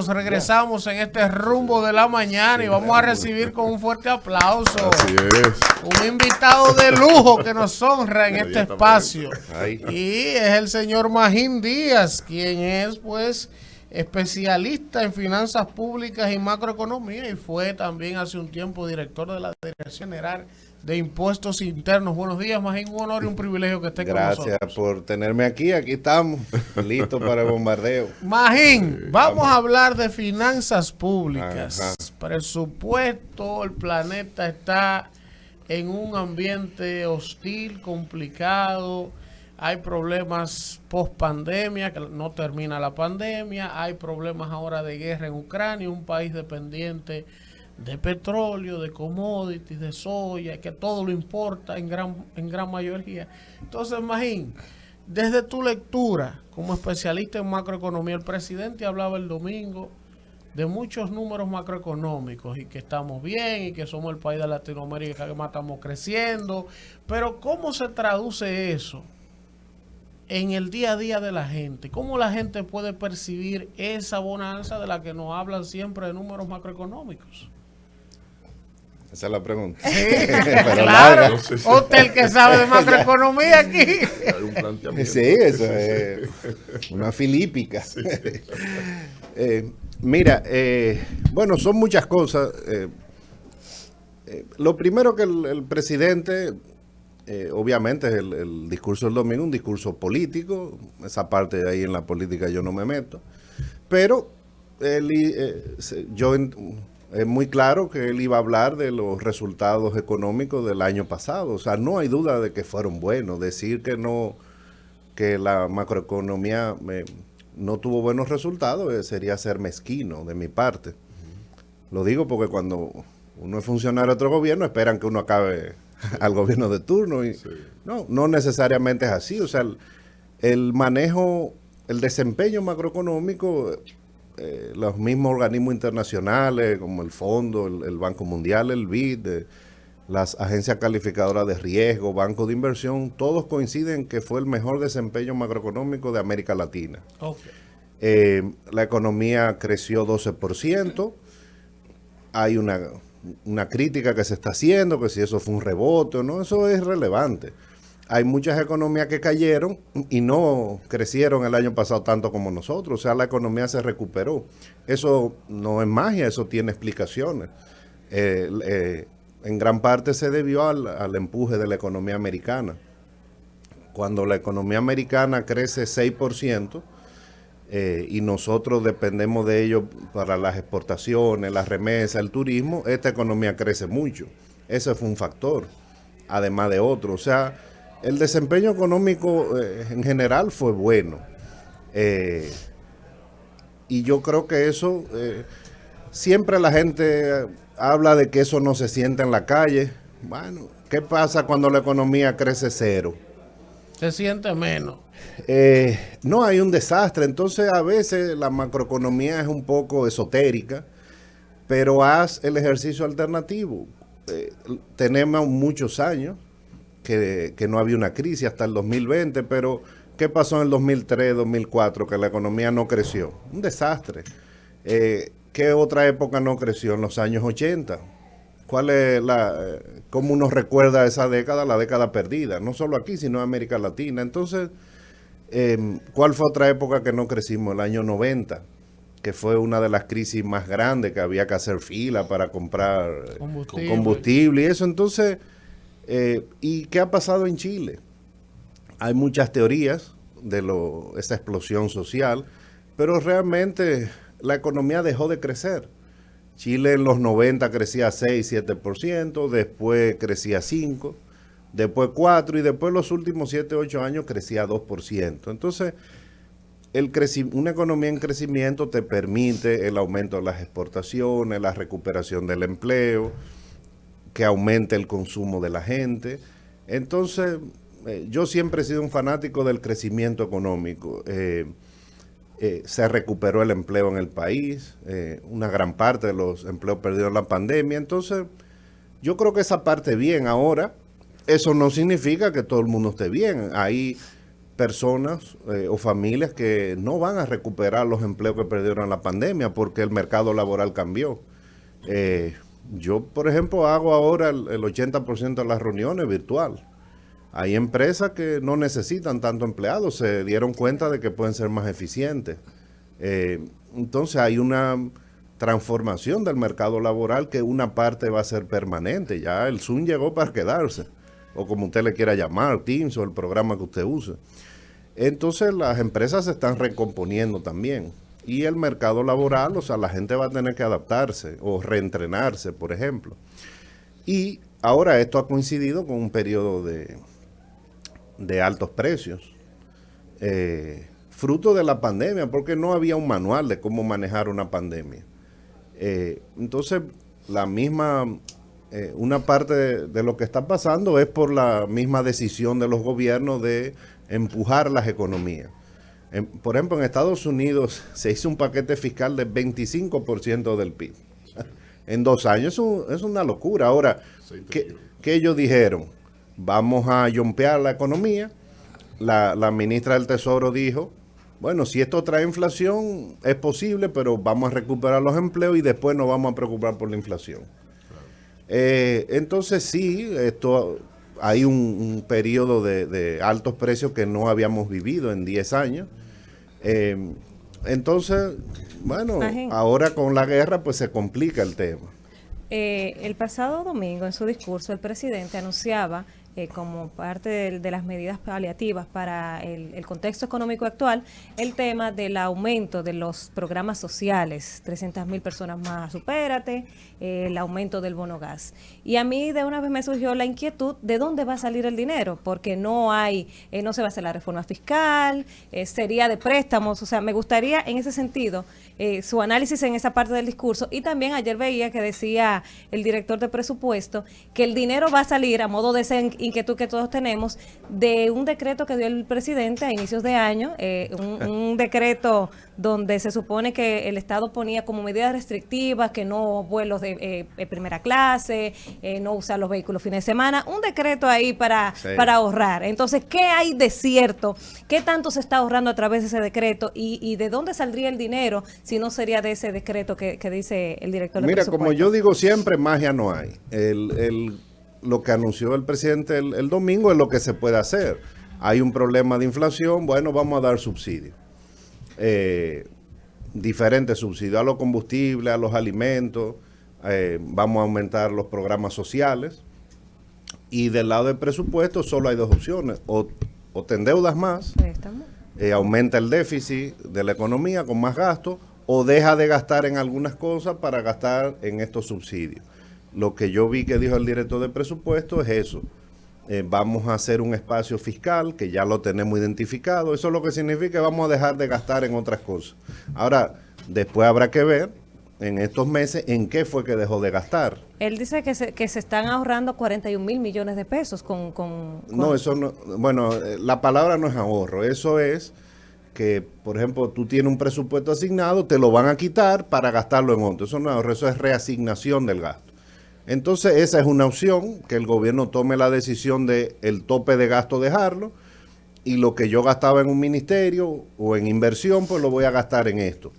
amigos, regresamos en este rumbo de la mañana y vamos a recibir con un fuerte aplauso un invitado de lujo que nos honra en este espacio. Y es el señor Magín Díaz, quien es pues especialista en finanzas públicas y macroeconomía y fue también hace un tiempo director de la Dirección General de Impuestos Internos. Buenos días, Magín, un honor y un privilegio que esté con nosotros. Gracias por tenerme aquí estamos, listos para el bombardeo. Magín, vamos a hablar de finanzas públicas. Ajá. Presupuesto, el planeta está en un ambiente hostil, complicado, hay problemas post pandemia, que no termina la pandemia, hay problemas ahora de guerra en Ucrania, un país dependiente de petróleo, de commodities, de soya, que todo lo importa en gran mayoría. Entonces, Magín, desde tu lectura como especialista en macroeconomía, el presidente hablaba el domingo de muchos números macroeconómicos y que estamos bien y que somos el país de Latinoamérica que más estamos creciendo, pero ¿cómo se traduce eso en el día a día de la gente? ¿Cómo la gente puede percibir esa bonanza de la que nos hablan siempre de números macroeconómicos? Esa es la pregunta. Sí, claro. Usted el que sabe de macroeconomía aquí. Hay un planteamiento. Sí, eso es una filípica. Sí. Mira, bueno, son muchas cosas. Lo primero que el presidente, obviamente, es el discurso del domingo, un discurso político. Esa parte de ahí en la política yo no me meto. Pero es muy claro que él iba a hablar de los resultados económicos del año pasado. O sea, no hay duda de que fueron buenos. Decir que la macroeconomía no tuvo buenos resultados sería ser mezquino de mi parte. Lo digo porque cuando uno es funcionario de otro gobierno, esperan que uno acabe al gobierno de turno. Y sí. No necesariamente es así. O sea, el manejo, el desempeño macroeconómico, los mismos organismos internacionales como el Fondo, el Banco Mundial, el BID, las agencias calificadoras de riesgo, bancos de inversión, todos coinciden que fue el mejor desempeño macroeconómico de América Latina. Okay. La economía creció 12%, hay una crítica que se está haciendo, que si eso fue un rebote o no, eso es relevante. Hay muchas economías que cayeron y no crecieron el año pasado tanto como nosotros. O sea, la economía se recuperó. Eso no es magia, eso tiene explicaciones. En gran parte se debió al empuje de la economía americana. Cuando la economía americana crece 6% y nosotros dependemos de ello para las exportaciones, las remesas, el turismo, esta economía crece mucho. Ese fue un factor, además de otro. O sea, el desempeño económico en general fue bueno. Y yo creo que eso, siempre la gente habla de que eso no se siente en la calle. Bueno, ¿qué pasa cuando la economía crece cero? Se siente menos. No, hay un desastre. Entonces, a veces la macroeconomía es un poco esotérica, pero haz el ejercicio alternativo. Tenemos muchos años que no había una crisis hasta el 2020, pero ¿qué pasó en el 2003, 2004? Que la economía no creció. Un desastre. ¿Qué otra época no creció? En los años 80. ¿Cuál es cómo uno recuerda esa década? La década perdida, no solo aquí, sino en América Latina. Entonces, ¿cuál fue otra época que no crecimos? El año 90, que fue una de las crisis más grandes, que había que hacer fila para comprar combustible y eso. Entonces, ¿y qué ha pasado en Chile? Hay muchas teorías de esa explosión social, pero realmente la economía dejó de crecer. Chile en los 90 crecía 6, 7%, después crecía 5%, después 4% y después los últimos 7, 8 años crecía 2%. Entonces, una economía en crecimiento te permite el aumento de las exportaciones, la recuperación del empleo, que aumente el consumo de la gente. Entonces, yo siempre he sido un fanático del crecimiento económico. Se recuperó el empleo en el país, una gran parte de los empleos perdidos en la pandemia. Entonces, yo creo que esa parte bien. Ahora, eso no significa que todo el mundo esté bien. Hay personas o familias que no van a recuperar los empleos que perdieron en la pandemia porque el mercado laboral cambió. Yo, por ejemplo, hago ahora el 80% de las reuniones virtual. Hay empresas que no necesitan tanto empleados, se dieron cuenta de que pueden ser más eficientes. Entonces hay una transformación del mercado laboral que una parte va a ser permanente. Ya el Zoom llegó para quedarse, o como usted le quiera llamar, Teams o el programa que usted use. Entonces las empresas se están recomponiendo también. Y el mercado laboral, o sea, la gente va a tener que adaptarse o reentrenarse, por ejemplo. Y ahora esto ha coincidido con un periodo de altos precios, fruto de la pandemia, porque no había un manual de cómo manejar una pandemia. Entonces, una parte de lo que está pasando es por la misma decisión de los gobiernos de empujar las economías. Por ejemplo, en Estados Unidos se hizo un paquete fiscal de 25% del PIB. En 2 años es una locura. Ahora, ¿qué ellos dijeron? Vamos a yompear la economía. La ministra del Tesoro dijo, bueno, si esto trae inflación, es posible, pero vamos a recuperar los empleos y después nos vamos a preocupar por la inflación. Entonces sí, hay un periodo de altos precios que no habíamos vivido en 10 años. Entonces, bueno, ahora con la guerra pues se complica el tema. El pasado domingo en su discurso el presidente anunciaba como parte de las medidas paliativas para el contexto económico actual, el tema del aumento de los programas sociales, 300,000 personas más, supérate, el aumento del bono gas. Y a mí de una vez me surgió la inquietud de dónde va a salir el dinero, porque no se va a hacer la reforma fiscal, sería de préstamos, o sea, me gustaría en ese sentido su análisis en esa parte del discurso. Y también ayer veía que decía el director de presupuesto que el dinero va a salir a modo de esa inquietud que todos tenemos de un decreto que dio el presidente a inicios de año, un decreto donde se supone que el Estado ponía como medidas restrictivas que no vuelos de primera clase, no usar los vehículos fines de semana, un decreto ahí para ahorrar. Entonces, ¿qué hay de cierto? ¿Qué tanto se está ahorrando a través de ese decreto? ¿Y de dónde saldría el dinero si no sería de ese decreto que dice el director de presupuesto? Mira, como yo digo siempre, magia no hay. Lo que anunció el presidente el domingo es lo que se puede hacer. Hay un problema de inflación, bueno, vamos a dar subsidios. Diferentes subsidios a los combustibles, a los alimentos, vamos a aumentar los programas sociales. Y del lado del presupuesto solo hay 2 opciones, o te endeudas más, aumenta el déficit de la economía con más gastos, o deja de gastar en algunas cosas para gastar en estos subsidios. Lo que yo vi que dijo el director de presupuesto es eso. Vamos a hacer un espacio fiscal que ya lo tenemos identificado. Eso es lo que significa que vamos a dejar de gastar en otras cosas. Ahora, después habrá que ver en estos meses en qué fue que dejó de gastar. Él dice que se están ahorrando 41,000 millones de pesos No, eso no. Bueno, la palabra no es ahorro. Eso es que, por ejemplo, tú tienes un presupuesto asignado, te lo van a quitar para gastarlo en otro. Eso no es ahorro, eso es reasignación del gasto. Entonces esa es una opción, que el gobierno tome la decisión de el tope de gasto dejarlo, y lo que yo gastaba en un ministerio o en inversión, pues lo voy a gastar en esto.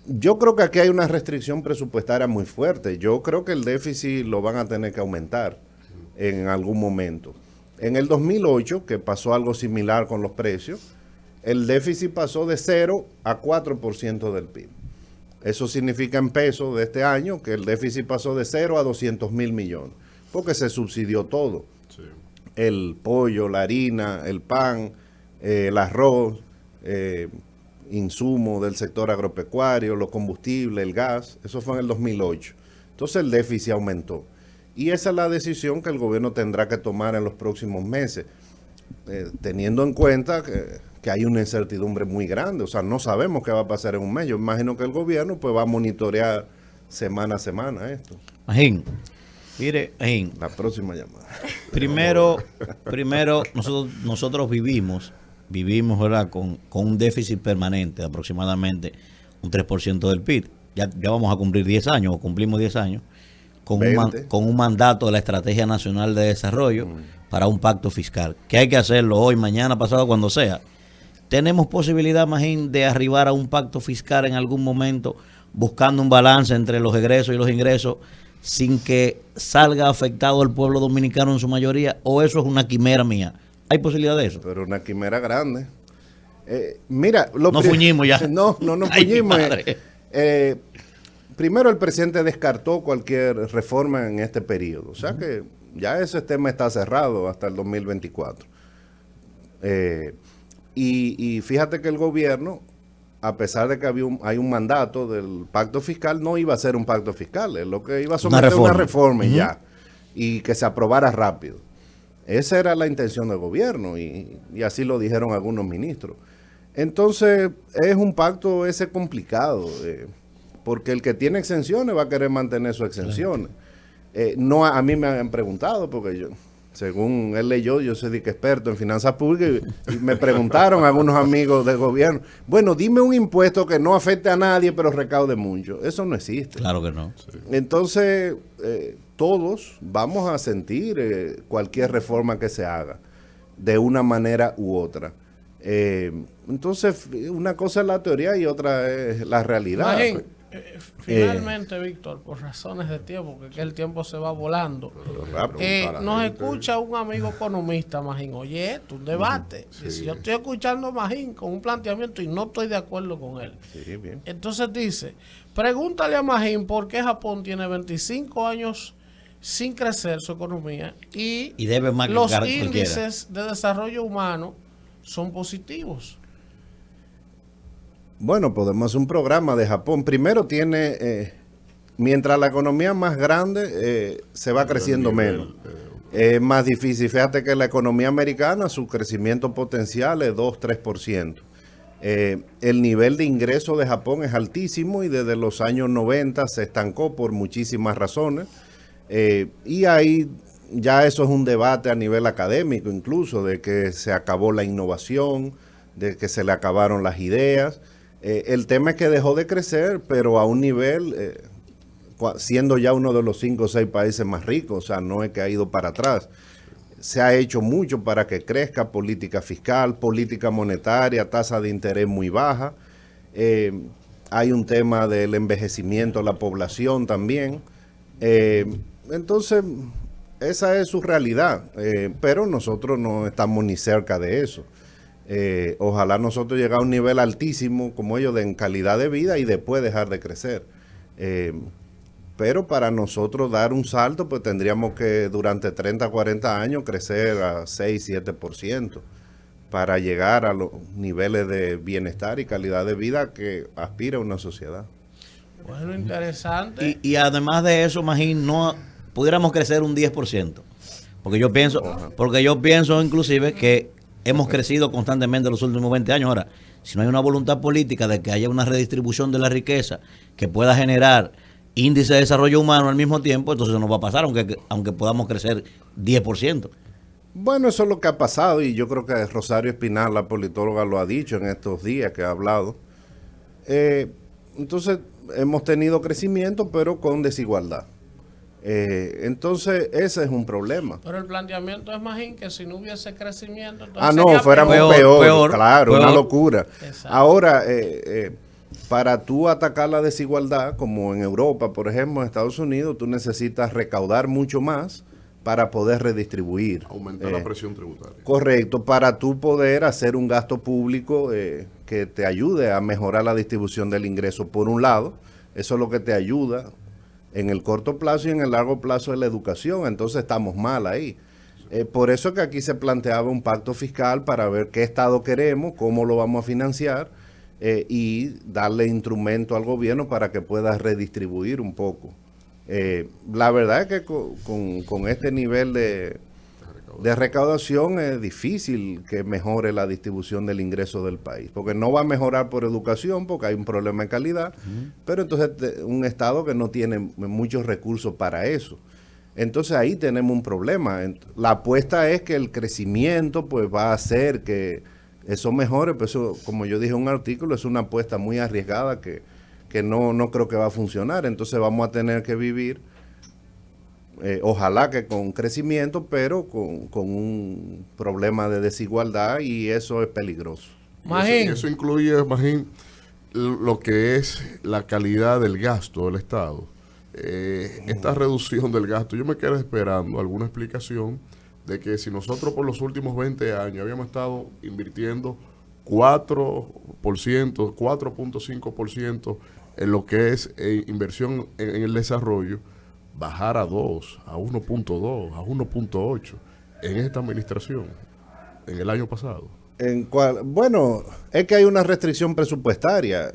Yo creo que aquí hay una restricción presupuestaria muy fuerte. Yo creo que el déficit lo van a tener que aumentar en algún momento. En el 2008, que pasó algo similar con los precios, el déficit pasó de 0 a 4% del PIB. Eso significa en pesos de este año que el déficit pasó de 0 a 200,000 millones, porque se subsidió todo. Sí. El pollo, la harina, el pan, el arroz, insumos del sector agropecuario, los combustibles, el gas. Eso fue en el 2008. Entonces el déficit aumentó. Y esa es la decisión que el gobierno tendrá que tomar en los próximos meses, teniendo en cuenta que hay una incertidumbre muy grande. O sea, no sabemos qué va a pasar en un mes. Yo imagino que el gobierno pues va a monitorear semana a semana esto. Magín, mire, Magín. La próxima llamada. Primero nosotros vivimos, ¿verdad?, con un déficit permanente de aproximadamente un 3% del PIB. Ya vamos a cumplir 10 años, o cumplimos 10 años, con un mandato de la Estrategia Nacional de Desarrollo para un pacto fiscal, que hay que hacerlo hoy, mañana, pasado, cuando sea. ¿Tenemos posibilidad, Magín, de arribar a un pacto fiscal en algún momento, buscando un balance entre los egresos y los ingresos, sin que salga afectado el pueblo dominicano en su mayoría? ¿O eso es una quimera mía? ¿Hay posibilidad de eso? Pero una quimera grande. Mira, no fuñimos ya. No fuñimos. Primero, el presidente descartó cualquier reforma en este periodo. O sea que ya ese tema está cerrado hasta el 2024. Y fíjate que el gobierno, a pesar de que hay un mandato del pacto fiscal, no iba a ser un pacto fiscal. Es lo que iba a someter una reforma y ya. Y que se aprobara rápido. Esa era la intención del gobierno y así lo dijeron algunos ministros. Entonces, es un pacto ese complicado, porque el que tiene exenciones va a querer mantener sus exenciones. No, a mí me han preguntado, porque yo, según él leyó, yo soy experto en finanzas públicas y me preguntaron algunos amigos del gobierno, bueno, dime un impuesto que no afecte a nadie, pero recaude mucho. Eso no existe. Claro que no. Entonces, todos vamos a sentir cualquier reforma que se haga, de una manera u otra. Entonces, una cosa es la teoría y otra es la realidad. Magín, finalmente, Víctor, por razones de tiempo, porque el tiempo se va volando, nos escucha un amigo economista, Magín. Oye, esto un debate. Si yo estoy escuchando a Magín con un planteamiento y no estoy de acuerdo con él. Sí, bien. Entonces dice, pregúntale a Magín por qué Japón tiene 25 años sin crecer su economía y debe más los índices de desarrollo humano son positivos. Bueno, podemos hacer un programa de Japón. Primero tiene, mientras la economía es más grande, se va creciendo menos. Es más difícil. Fíjate que la economía americana, su crecimiento potencial es 2-3%. El nivel de ingreso de Japón es altísimo y desde los años 90 se estancó por muchísimas razones. Y ahí ya eso es un debate a nivel académico incluso, de que se acabó la innovación, de que se le acabaron las ideas. El tema es que dejó de crecer, pero a un nivel, siendo ya uno de los 5 o 6 países más ricos, o sea, no es que ha ido para atrás. Se ha hecho mucho para que crezca, política fiscal, política monetaria, tasa de interés muy baja. Hay un tema del envejecimiento de la población también. Entonces, esa es su realidad, pero nosotros no estamos ni cerca de eso. Ojalá nosotros llegar a un nivel altísimo como ellos en calidad de vida y después dejar de crecer. Pero para nosotros dar un salto, pues tendríamos que durante 30, 40 años crecer a 6, 7% para llegar a los niveles de bienestar y calidad de vida que aspira una sociedad. Bueno, interesante. Y además de eso, Magín, no pudiéramos crecer un 10%. Porque yo pienso inclusive que hemos crecido constantemente en los últimos 20 años. Ahora, si no hay una voluntad política de que haya una redistribución de la riqueza que pueda generar índice de desarrollo humano al mismo tiempo, entonces no va a pasar, aunque podamos crecer 10%. Bueno, eso es lo que ha pasado y yo creo que Rosario Espinal, la politóloga, lo ha dicho en estos días que ha hablado. Entonces, hemos tenido crecimiento, pero con desigualdad. Entonces, ese es un problema. Pero el planteamiento es, Magín, que si no hubiese crecimiento, entonces no, fuéramos peor, claro, peor. Una locura. Exacto. Ahora, para tú atacar la desigualdad, como en Europa, por ejemplo, en Estados Unidos, tú necesitas recaudar mucho más para poder redistribuir. Aumentar la presión tributaria. Correcto, para tú poder hacer un gasto público que te ayude a mejorar la distribución del ingreso, por un lado. Eso es lo que te ayuda en el corto plazo y en el largo plazo de la educación. Entonces estamos mal ahí. Por eso es que aquí se planteaba un pacto fiscal para ver qué Estado queremos, cómo lo vamos a financiar y darle instrumento al gobierno para que pueda redistribuir un poco. La verdad es que con este nivel de recaudación es difícil que mejore la distribución del ingreso del país, porque no va a mejorar por educación, porque hay un problema de calidad, pero entonces un Estado que no tiene muchos recursos para eso. Entonces ahí tenemos un problema. La apuesta es que el crecimiento pues va a hacer que eso mejore, pero eso, como yo dije en un artículo, es una apuesta muy arriesgada que no creo que va a funcionar. Entonces vamos a tener que vivir ojalá que con crecimiento, pero con un problema de desigualdad, y eso es peligroso. Magín. Eso incluye, Magín, lo que es la calidad del gasto del Estado. Esta reducción del gasto, yo me quedo esperando alguna explicación de que si nosotros por los últimos 20 años habíamos estado invirtiendo 4%, 4.5% en lo que es inversión en el desarrollo, bajar a 2, a 1.2, a 1.8 en esta administración, en el año pasado. Bueno, es que hay una restricción presupuestaria.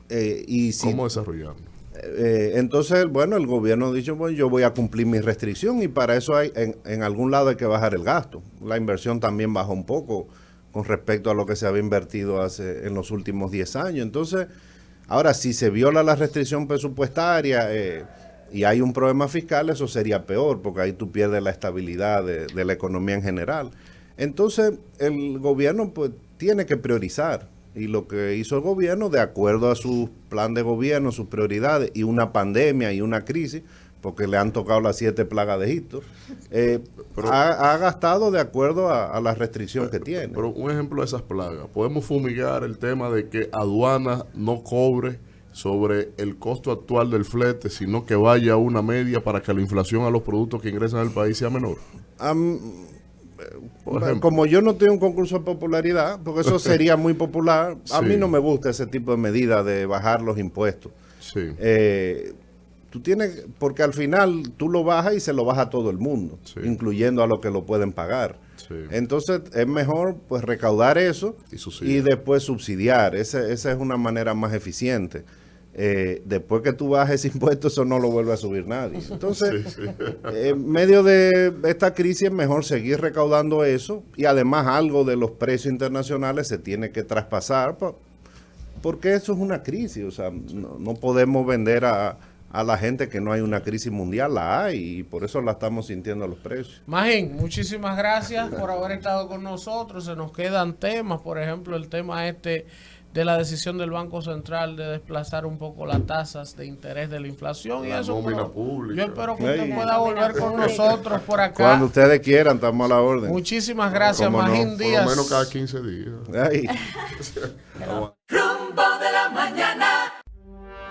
Y si, ¿Cómo desarrollarlo? Entonces, bueno, el gobierno ha dicho, bueno, yo voy a cumplir mi restricción, y para eso hay en algún lado hay que bajar el gasto. La inversión también bajó un poco con respecto a lo que se había invertido en los últimos 10 años. Entonces, ahora, si se viola la restricción presupuestaria y hay un problema fiscal, eso sería peor, porque ahí tú pierdes la estabilidad de la economía en general. Entonces, el gobierno pues tiene que priorizar, y lo que hizo el gobierno, de acuerdo a su plan de gobierno, sus prioridades, y una pandemia y una crisis, porque le han tocado las 7 plagas de Egipto, ha gastado de acuerdo a la restricción que tiene. Pero un ejemplo de esas plagas, podemos fumigar el tema de que aduana no cobre sobre el costo actual del flete, sino que vaya a una media para que la inflación a los productos que ingresan al país sea menor. Como yo no tengo un concurso de popularidad, porque eso sería muy popular, a mí no me gusta ese tipo de medida de bajar los impuestos. Sí. Tú tienes, porque al final tú lo bajas y se lo baja a todo el mundo, incluyendo a los que lo pueden pagar. Sí. Entonces es mejor pues recaudar eso y después subsidiar. Esa es una manera más eficiente. Después que tú bajes ese impuesto, eso no lo vuelve a subir nadie. Entonces, en medio de esta crisis es mejor seguir recaudando eso, y además algo de los precios internacionales se tiene que traspasar, porque eso es una crisis. O sea, no podemos vender a la gente que no hay una crisis mundial. La hay, y por eso la estamos sintiendo a los precios. Magín, muchísimas gracias por haber estado con nosotros. Se nos quedan temas, por ejemplo, el tema de la decisión del Banco Central de desplazar un poco las tasas de interés de la inflación, y eso, yo espero que usted pueda volver con nosotros por acá. Cuando ustedes quieran, estamos a la orden. Muchísimas gracias, Magín Díaz. Por lo menos cada 15 días.